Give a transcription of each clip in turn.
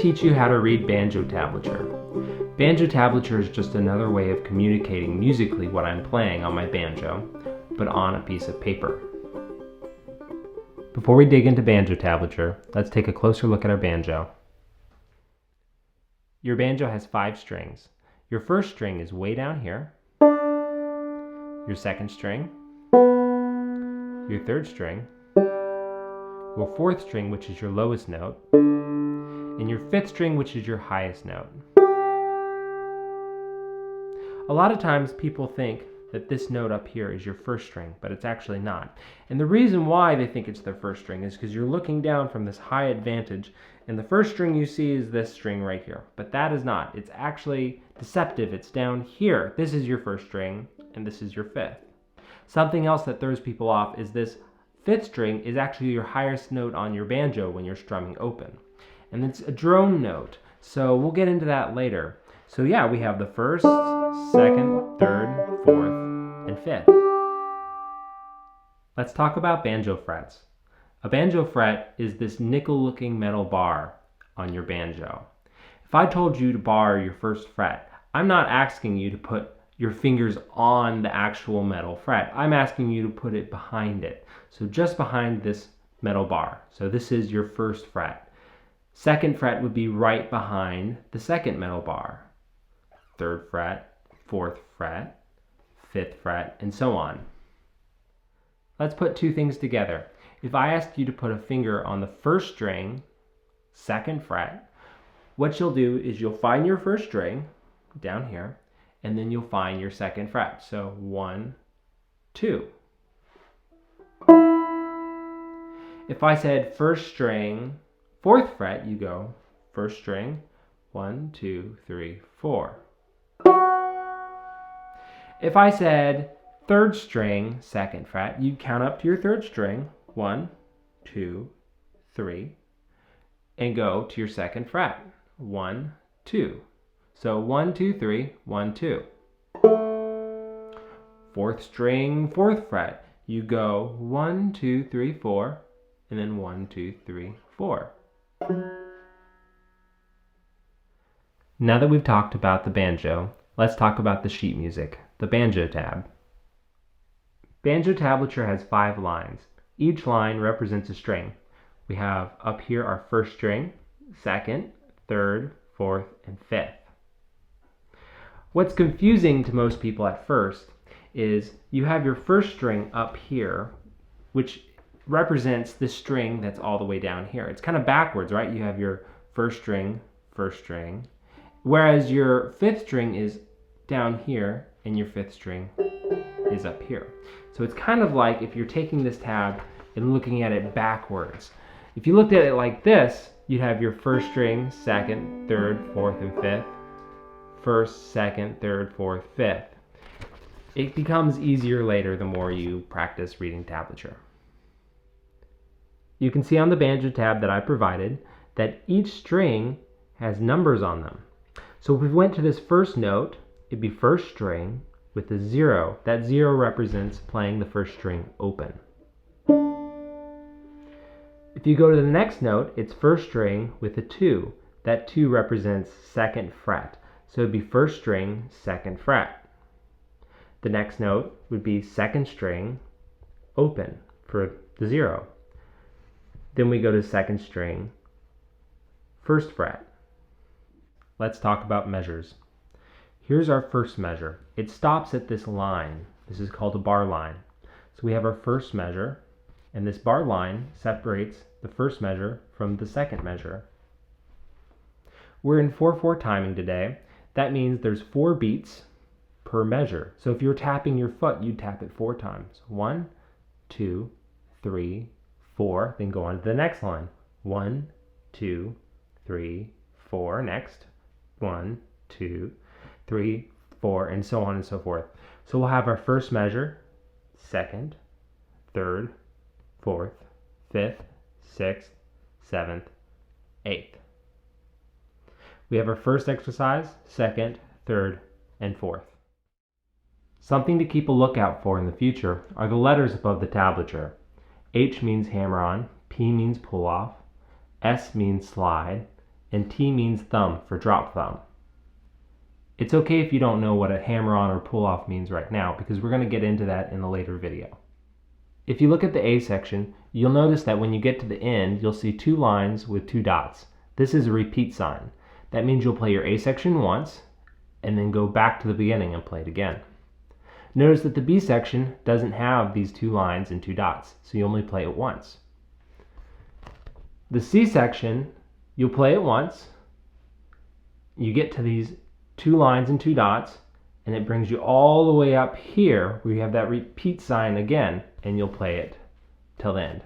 teach you how to read Banjo tablature. Banjo tablature is just another way of communicating musically what I'm playing on my banjo, but on a piece of paper. Before we dig into Banjo tablature, let's take a closer look at our banjo. Your banjo has 5 strings. Your first string is way down here. Your second string, your third string, your fourth string, which is your lowest note, and your fifth string, which is your highest note. A lot of times people think that this note up here is your first string, but it's actually not. And the reason why they think it's their first string is because you're looking down from this high advantage, and the first string you see is this string right here. But that is not. It's actually deceptive. It's down here. This is your first string, and this is your fifth. Something else that throws people off is this fifth string is actually your highest note on your banjo when you're strumming open. And it's a drone note, so we'll get into that later. So yeah, we have the first, second, third, fourth, and fifth. Let's talk about banjo frets. A banjo fret is this nickel-looking metal bar on your banjo. If I told you to bar your first fret, I'm not asking you to put your fingers on the actual metal fret. I'm asking you to put it behind it. So just behind this metal bar. So this is your first fret. Second fret would be right behind the second metal bar. Third fret, fourth fret, fifth fret, and so on. Let's put two things together. If I asked you to put a finger on the first string, second fret, what you'll do is you'll find your first string down here, and then you'll find your second fret. So 1, 2. If I said first string, fourth fret, you go first string, 1, 2, 3, 4. If I said third string, second fret, you'd count up to your third string, 1, 2, 3, and go to your second fret, 1, 2. So 1, 2, 3, 1, 2. Fourth string, fourth fret, you go 1, 2, 3, 4, and then 1, 2, 3, 4. Now that we've talked about the banjo, let's talk about the sheet music, the banjo tab. Banjo tablature has 5 lines. Each line represents a string. We have up here our first string, second, third, fourth, and fifth. What's confusing to most people at first is you have your first string up here, which represents the string that's all the way down here. It's kind of backwards, right? You have your first string, whereas your fifth string is down here and your fifth string is up here. So it's kind of like if you're taking this tab and looking at it backwards. If you looked at it like this, you'd have your first string, second, third, fourth, and fifth. First, second, third, fourth, fifth. It becomes easier later the more you practice reading tablature. You can see on the banjo tab that I provided that each string has numbers on them. So if we went to this first note, it'd be first string with a 0. That 0 represents playing the first string open. If you go to the next note, it's first string with a 2. That 2 represents second fret. So it'd be first string, second fret. The next note would be second string, open for the 0. Then we go to second string, first fret. Let's talk about measures. Here's our first measure. It stops at this line. This is called a bar line. So we have our first measure, and this bar line separates the first measure from the second measure. We're in 4/4 timing today. That means there's 4 beats per measure. So if you're tapping your foot, you'd tap it 4 times. 1, 2, 3, 4. Then go on to the next line. 1, 2, 3, 4. Next. 1, 2, 3, 4, and so on and so forth. So we'll have our first measure, second, third, fourth, fifth, sixth, seventh, eighth. We have our first exercise, second, third, and fourth. Something to keep a lookout for in the future are the letters above the tablature. H means hammer on, P means pull off, S means slide, and T means thumb for drop thumb. It's okay if you don't know what a hammer-on or pull-off means right now, because we're going to get into that in a later video. If you look at the A section, you'll notice that when you get to the end, you'll see two lines with two dots. This is a repeat sign. That means you'll play your A section once, and then go back to the beginning and play it again. Notice that the B section doesn't have these two lines and two dots, so you only play it once. The C section, you'll play it once, you get to these two lines and two dots, and it brings you all the way up here where you have that repeat sign again, and you'll play it till the end.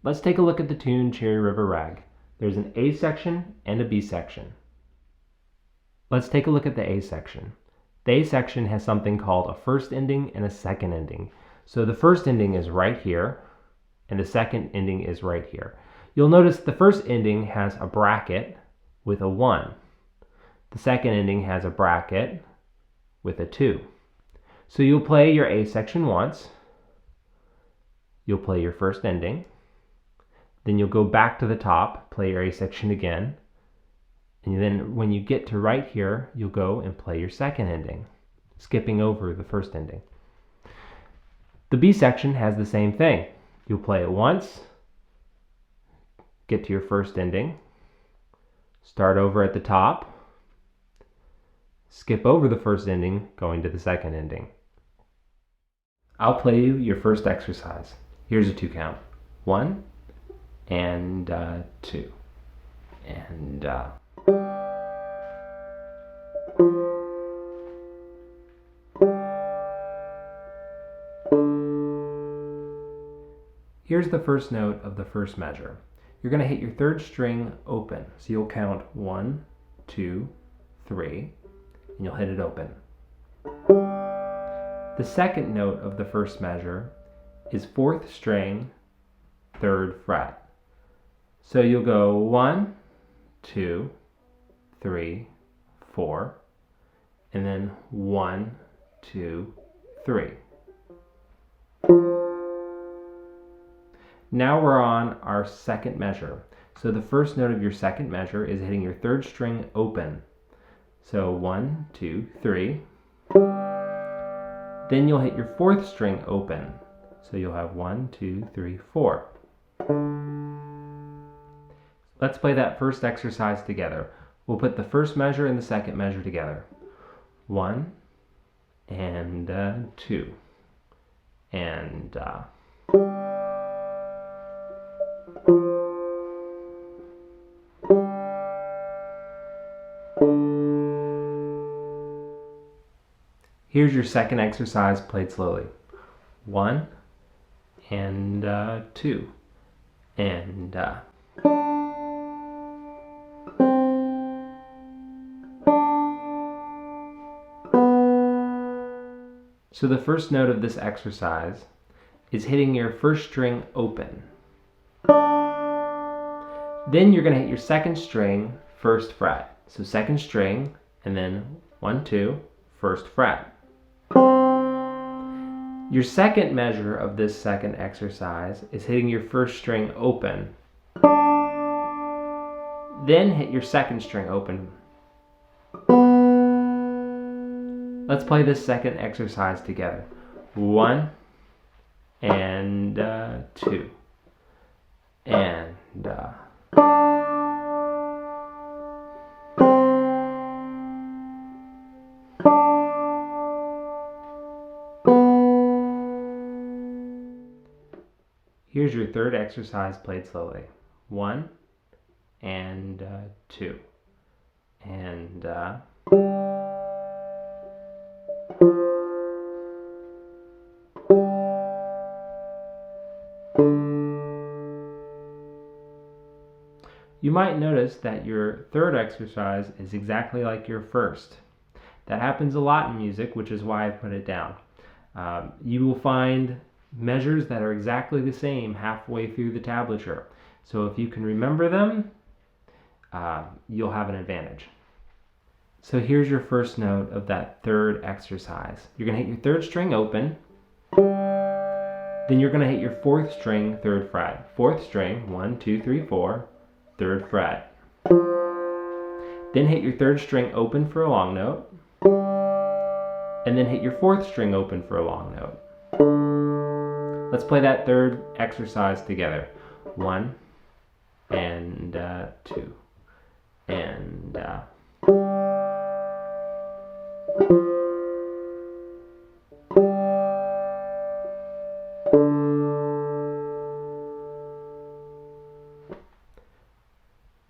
Let's take a look at the tune Cherry River Rag. There's an A section and a B section. Let's take a look at the A section. The A section has something called a first ending and a second ending. So the first ending is right here, and the second ending is right here. You'll notice the first ending has a bracket with a 1. The second ending has a bracket with a 2. So you'll play your A section once, you'll play your first ending, then you'll go back to the top, play your A section again, and then when you get to right here, you'll go and play your second ending, skipping over the first ending. The B section has the same thing. You'll play it once, get to your first ending, start over at the top, skip over the first ending, going to the second ending. I'll play you your first exercise. Here's a 2 count. 1 and 2 and Here's the first note of the first measure. You're going to hit your third string open. So you'll count 1, 2, 3, and you'll hit it open. The second note of the first measure is 4th string, 3rd fret. So you'll go 1, 2, 3, 4, and then 1, 2, 3. Now we're on our second measure. So the first note of your second measure is hitting your third string open. So 1, 2, 3. Then you'll hit your 4th string open. So you'll have 1, 2, 3, 4. Let's play that first exercise together. We'll put the first measure and the second measure together. 1 and 2 and Here's your second exercise played slowly. 1 and 2 and So the first note of this exercise is hitting your first string open. Then you're going to hit your second string, 1st fret. So second string, and then 1, 2, 1st fret. Your second measure of this second exercise is hitting your first string open. Then hit your second string open. Let's play this second exercise together. 1 and 2 and Here's your third exercise played slowly. 1 and 2 and You might notice that your third exercise is exactly like your first. That happens a lot in music, which is why I've put it down. You will find measures that are exactly the same halfway through the tablature. So if you can remember them, you'll have an advantage. So here's your first note of that third exercise. You're going to hit your third string open. Then you're going to hit your 4th string, 3rd fret. 4th string, 1, 2, 3, 4, 3rd fret. Then hit your third string open for a long note, and then hit your fourth string open for a long note. Let's play that third exercise together. 1 and 2 and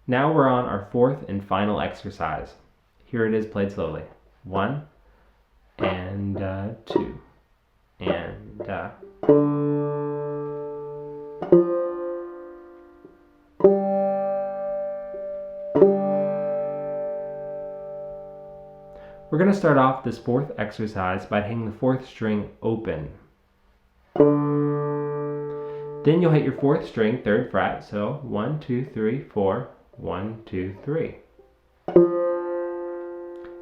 Now we're on our fourth and final exercise. Here it is played slowly. 1 and 2 and We're going to start off this fourth exercise by hitting the fourth string open. Then you'll hit your fourth string, third fret, so 1, 2, 3, 4, 1, 2, 3.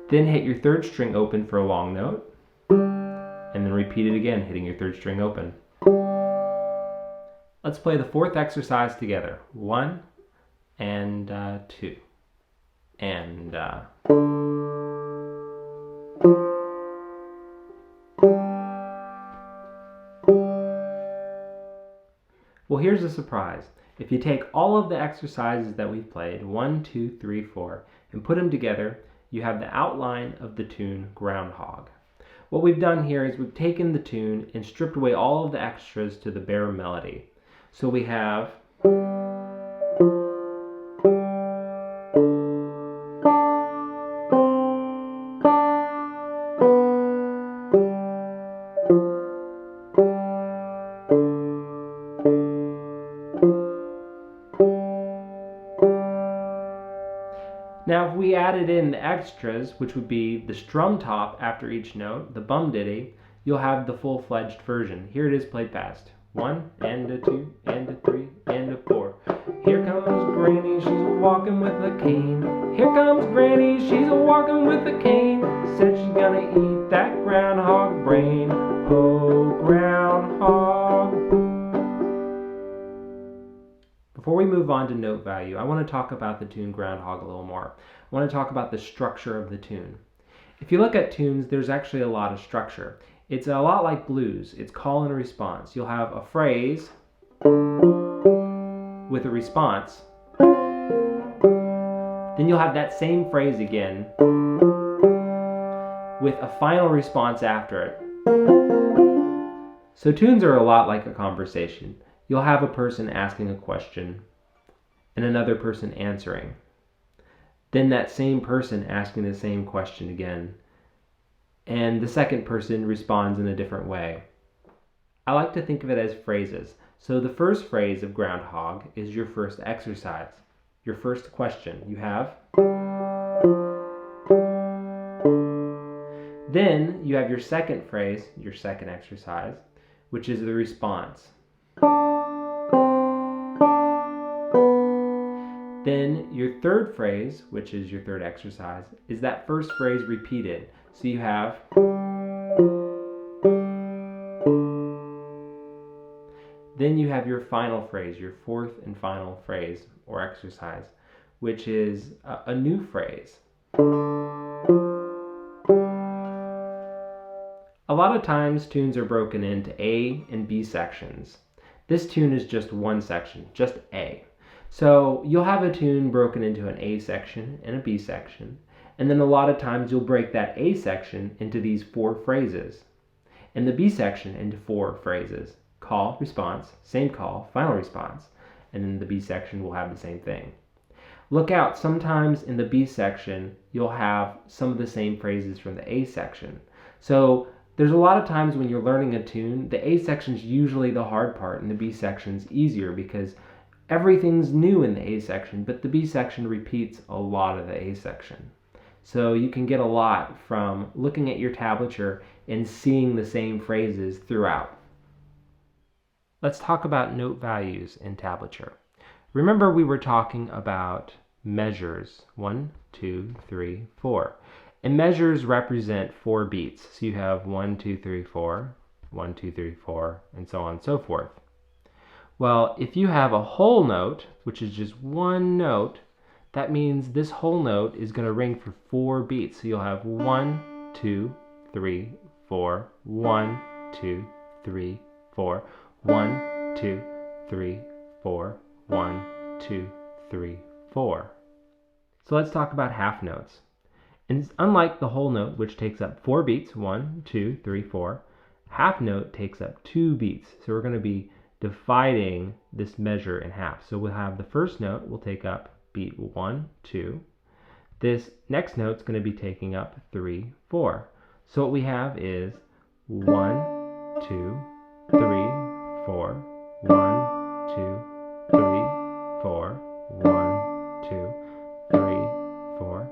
Then hit your third string open for a long note, and then repeat it again, hitting your third string open. Let's play the fourth exercise together. 1 and 2 and Well, here's a surprise. If you take all of the exercises that we've played, 1, 2, 3, 4, and put them together, you have the outline of the tune Groundhog. What we've done here is we've taken the tune and stripped away all of the extras to the bare melody. So we have Now if we added in the extras, which would be the strum top after each note, the bum ditty, you'll have the full-fledged version. Here it is played fast. 1 and a 2 and a 3 and a 4. Here comes Granny, she's walking with a cane. Here comes Granny, she's walking with a cane. Said she's gonna eat that groundhog brain. Oh, groundhog. Before we move on to note value, I want to talk about the tune Groundhog a little more. I want to talk about the structure of the tune. If you look at tunes, there's actually a lot of structure. It's a lot like blues. It's call and response. You'll have a phrase with a response. Then you'll have that same phrase again with a final response after it. So tunes are a lot like a conversation. You'll have a person asking a question and another person answering. Then that same person asking the same question again, and the second person responds in a different way. I like to think of it as phrases. So the first phrase of Groundhog is your first exercise, your first question. You have. Then you have your second phrase, your second exercise, which is the response. Then your third phrase, which is your third exercise, is that first phrase repeated. So you have. Then you have your final phrase, your fourth and final phrase or exercise, which is a new phrase. A lot of times tunes are broken into A and B sections. This tune is just one section, just A. So you'll have a tune broken into an A section and a B section, and then a lot of times you'll break that A section into these 4 phrases, and the B section into 4 phrases. Call, response, same call, final response, and then the B section will have the same thing. Look out, sometimes in the B section you'll have some of the same phrases from the A section. So there's a lot of times when you're learning a tune, the A section is usually the hard part and the B section is easier because everything's new in the A section, but the B section repeats a lot of the A section. So you can get a lot from looking at your tablature and seeing the same phrases throughout. Let's talk about note values in tablature. Remember we were talking about measures, 1, 2, 3, 4. And measures represent 4 beats. So you have 1, 2, 3, 4, 1, 2, 3, 4, and so on and so forth. Well, if you have a whole note, which is just one note, that means this whole note is going to ring for 4 beats. So you'll have 1, 2, 3, 4, 1, 2, 3, 4, 1, 2, 3, 4, 1, 2, 3, 4. So let's talk about half notes. And unlike the whole note, which takes up 4 beats, 1, 2, 3, 4, half note takes up 2 beats. So we're going to be dividing this measure in half. So we'll have the first note will take up beat 1, 2. This next note is going to be taking up 3, 4. So what we have is 1, 2, 3, 4, 1, 2, 3, 4, 1, 2, 3, 4.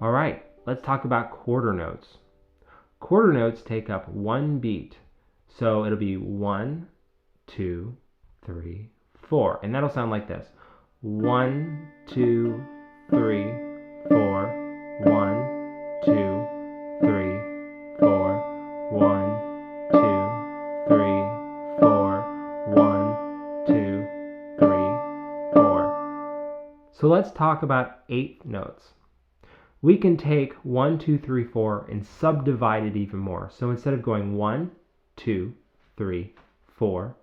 All right, let's talk about quarter notes. Quarter notes take up 1 beat. So it'll be 1, 2, 3, 4. And that'll sound like this. 1, 2, 3, 4, 1, 2, 3, 4, 1, 2, 3, 4, 1, 2, 3, 4. So let's talk about 8 notes. We can take 1, 2, 3, 4 and subdivide it even more. So instead of going 1, 2, 3, 4,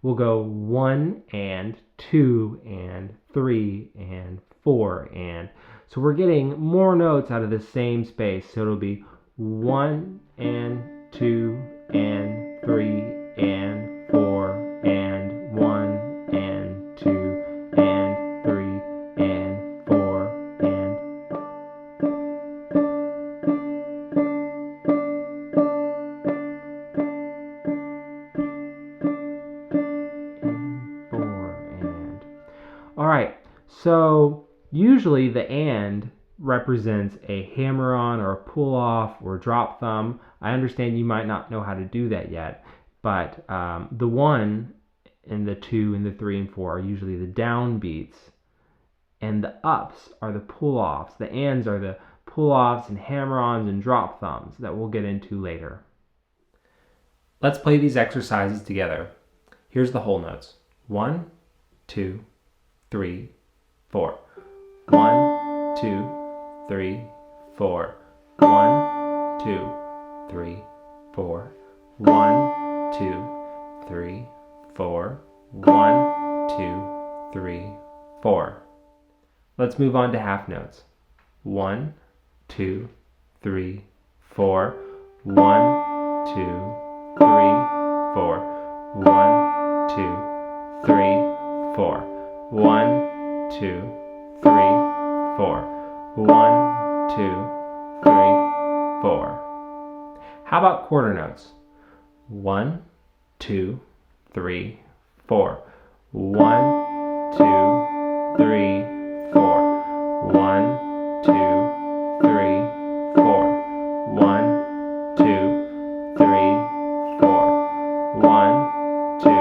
we'll go 1 and 2 and 3 and 4 and. So we're getting more notes out of the same space. So it'll be 1 and 2 and 3 and 4 and 1 and 2 and 3 and 4 and. All right, so usually the and represents a hammer-on or a pull-off or drop thumb. I understand you might not know how to do that yet, but the 1 and the 2 and the 3 and 4 are usually the down beats, and the ups are the pull-offs. The ands are the pull-offs and hammer-ons and drop thumbs that we'll get into later. Let's play these exercises together. Here's the whole notes. 1, 2, 3, 4. 1, 2, 3, 4. 1, 2, 3, 4. 1, 2, 3, 4. 1, 2, 3, 4. Let's move on to half notes. 1, 2, 3, 4. 1, 2, 3, 4. 1, 2, 3, 4. 1, 2, 3, 4. 1, 2, 3, 4. How about quarter notes? 1, 2, 3, 4. 1, 2, 3, 4. 1, 2, 3, 4. 1, 2, 3, 4. 1, 2,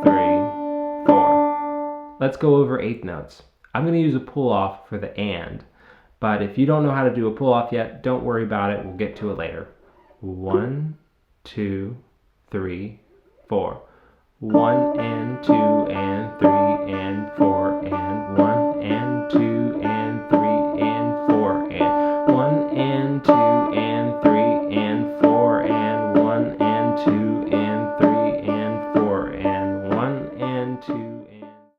3, 4. Let's go over 8 notes. I'm going to use a pull-off for the and, but if you don't know how to do a pull-off yet, don't worry about it. We'll get to it later. 1, 2, 3, 4. 1 and 2 and 3 and 4 and 1 and